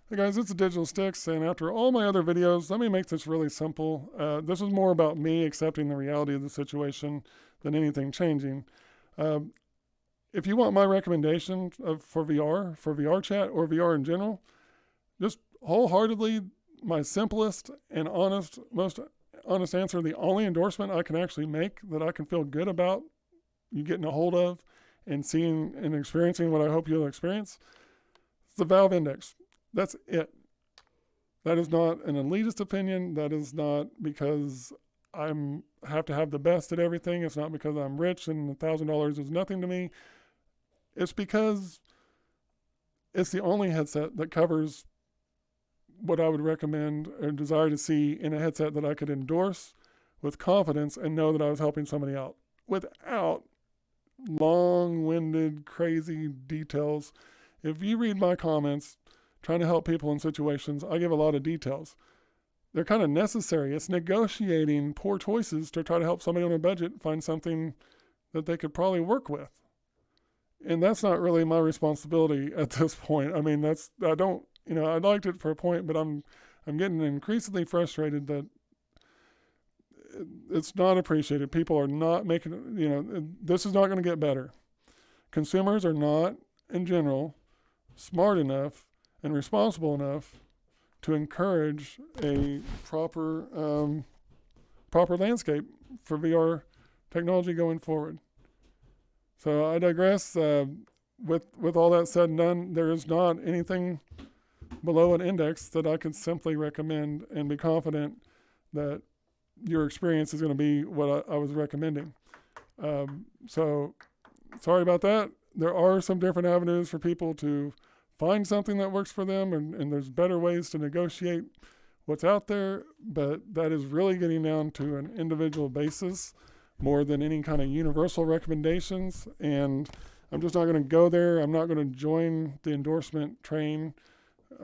Hey guys, it's Digital Sticks, and after all my other videos, let me make this really simple. This is more about me accepting the reality of the situation than anything changing. Um, if you want my recommendation for VR chat, or VR in general, just wholeheartedly, my simplest and most honest answer, the only endorsement I can actually make that I can feel good about you getting a hold of and seeing and experiencing what I hope you'll experience, is the Valve Index. That's it. That is not an elitist opinion. That is not because I'm have to have the best at everything. It's not because I'm rich and $1,000 is nothing to me. It's because it's the only headset that covers what I would recommend or desire to see in a headset that I could endorse with confidence and know that I was helping somebody out without long-winded, crazy details. If you read my comments trying to help people in situations, I give a lot of details. They're kind of necessary. It's negotiating poor choices to try to help somebody on a budget find something that they could probably work with. And that's not really my responsibility at this point. I mean, I don't, I liked it for a point, but I'm getting increasingly frustrated that it's not appreciated. People are not making, this is not going to get better. Consumers are not, in general, smart enough and responsible enough to encourage a proper landscape for VR technology going forward. So I digress. With all that said and done, there is not anything below an index that I could simply recommend and be confident that your experience is going to be what I was recommending. So sorry about that. There are some different avenues for people to find something that works for them, and there's better ways to negotiate what's out there, but that is really getting down to an individual basis more than any kind of universal recommendations. And I'm just not going to go there. I'm not going to join the endorsement train.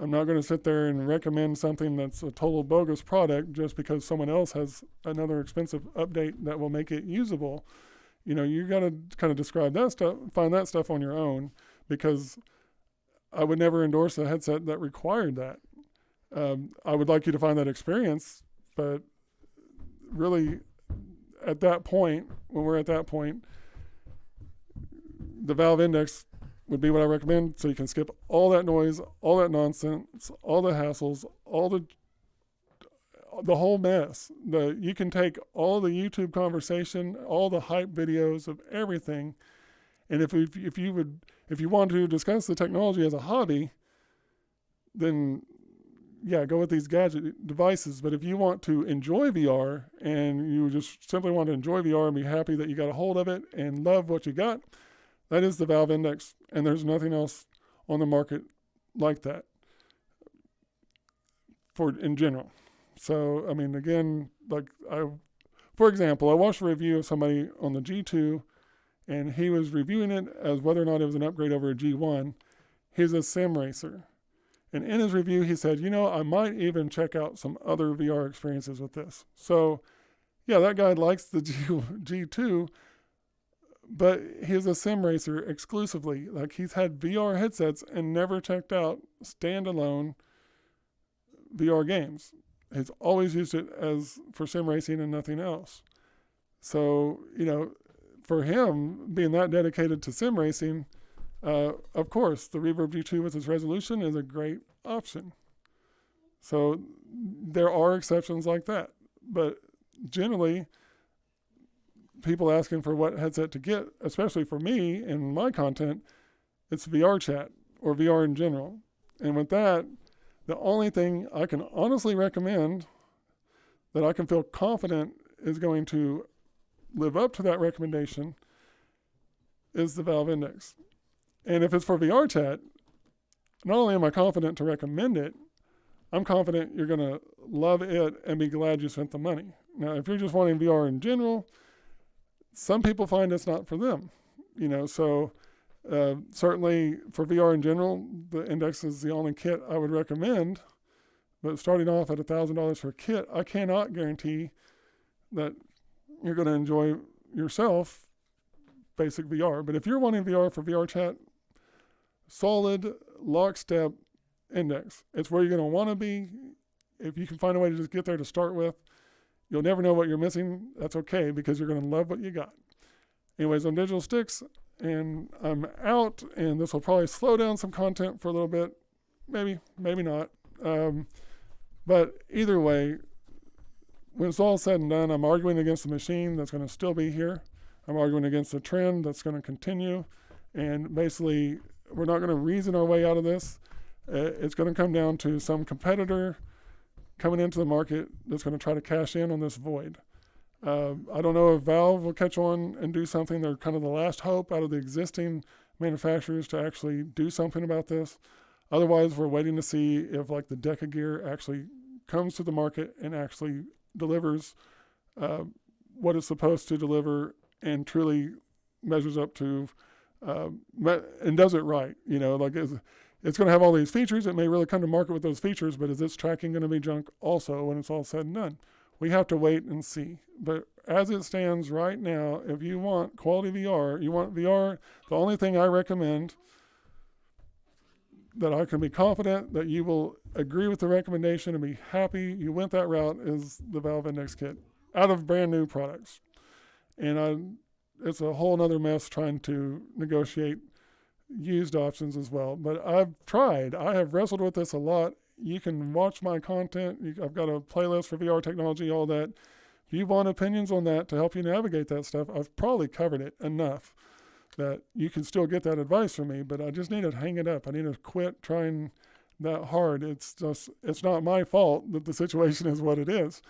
I'm not going to sit there and recommend something that's a total bogus product just because someone else has another expensive update that will make it usable. You got to kind of describe that stuff, find that stuff on your own, because I would never endorse a headset that required that. I would like you to find that experience, but really, at that point, when we're at that point, the Valve Index would be what I recommend, so you can skip all that noise, all that nonsense, all the hassles, all the whole mess. You can take all the YouTube conversation, all the hype videos of everything, and if you want to discuss the technology as a hobby, then yeah, go with these gadget devices. But if you want to enjoy VR and you just simply want to enjoy VR and be happy that you got a hold of it and love what you got, that is the Valve Index, and there's nothing else on the market like that in general. So, I mean, again, for example, I watched a review of somebody on the G2, and he was reviewing it as whether or not it was an upgrade over a G1. He's a sim racer. And in his review, he said, I might even check out some other VR experiences with this. So, yeah, that guy likes the G2, but he's a sim racer exclusively. Like, he's had VR headsets and never checked out standalone VR games. He's always used it for sim racing and nothing else. So, for him, being that dedicated to sim racing, of course, the Reverb G2 with its resolution is a great option. So there are exceptions like that. But generally, people asking for what headset to get, especially for me and my content, it's VR chat or VR in general. And with that, the only thing I can honestly recommend that I can feel confident is going to live up to that recommendation is the Valve Index. And if it's for VR chat, not only am I confident to recommend it, I'm confident you're going to love it and be glad you spent the money. Now, if you're just wanting VR in general, some people find it's not for them. So certainly for VR in general, the Index is the only kit I would recommend. But starting off at $1,000 for a kit, I cannot guarantee that you're going to enjoy yourself basic VR. But if you're wanting VR for VR chat, solid, lockstep index. It's where you're going to want to be. If you can find a way to just get there to start with, you'll never know what you're missing. That's okay, because you're going to love what you got. Anyways, I'm Digital Sticks, and I'm out, and this will probably slow down some content for a little bit. Maybe not. But either way, when it's all said and done, I'm arguing against the machine that's going to still be here. I'm arguing against the trend that's going to continue. And basically, we're not going to reason our way out of this. It's going to come down to some competitor coming into the market that's going to try to cash in on this void. I don't know if Valve will catch on and do something. They're kind of the last hope out of the existing manufacturers to actually do something about this. Otherwise, we're waiting to see if like the Deca gear actually comes to the market and actually delivers what it's supposed to deliver and truly measures up to and does it right. You know, like it's going to have all these features. It may really come to market with those features, but is its tracking going to be junk also when it's all said and done? We have to wait and see. But as it stands right now, if you want quality VR, you want VR, the only thing I recommend that I can be confident that you will agree with the recommendation and be happy you went that route is the Valve Index Kit out of brand new products. And it's a whole nother mess trying to negotiate used options as well. But I've tried. I have wrestled with this a lot. You can watch my content. I've got a playlist for VR technology, all that. If you want opinions on that to help you navigate that stuff, I've probably covered it enough that you can still get that advice from me, but I just need to hang it up. I need to quit trying that hard. It's not my fault that the situation is what it is.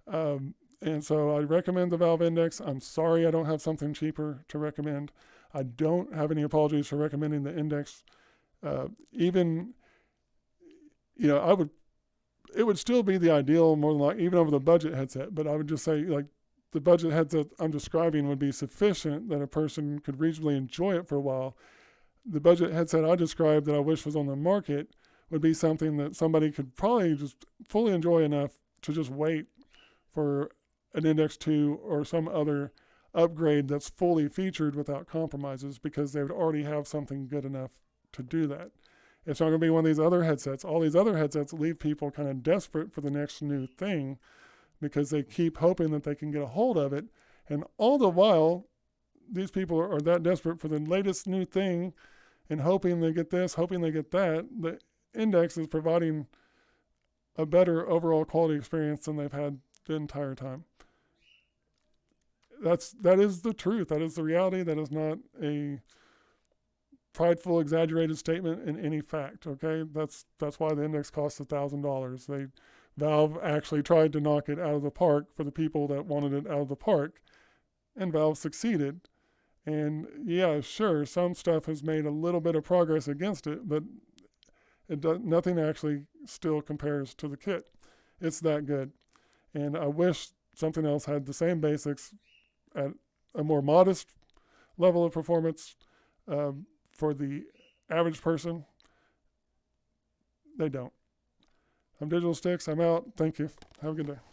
And so I recommend the Valve Index. I'm sorry I don't have something cheaper to recommend. I don't have any apologies for recommending the Index. Even, you know, it would still be the ideal more than likely, even over the budget headset, but I would just say like the budget headset I'm describing would be sufficient that a person could reasonably enjoy it for a while. The budget headset I described that I wish was on the market would be something that somebody could probably just fully enjoy enough to just wait for an Index 2 or some other upgrade that's fully featured without compromises, because they would already have something good enough to do that. It's not going to be one of these other headsets. All these other headsets leave people kind of desperate for the next new thing because they keep hoping that they can get a hold of it. And all the while, these people are that desperate for the latest new thing and hoping they get this, hoping they get that. The Index is providing a better overall quality experience than they've had the entire time. That is the truth. That is the reality. That is not a prideful, exaggerated statement in any fact. Okay, that's why the Index costs $1,000. Valve actually tried to knock it out of the park for the people that wanted it out of the park, and Valve succeeded. And yeah, sure, some stuff has made a little bit of progress against it, but nothing actually still compares to the kit. It's that good. And I wish something else had the same basics at a more modest level of performance for the average person. They don't. I'm Digital Sticks. I'm out. Thank you. Have a good day.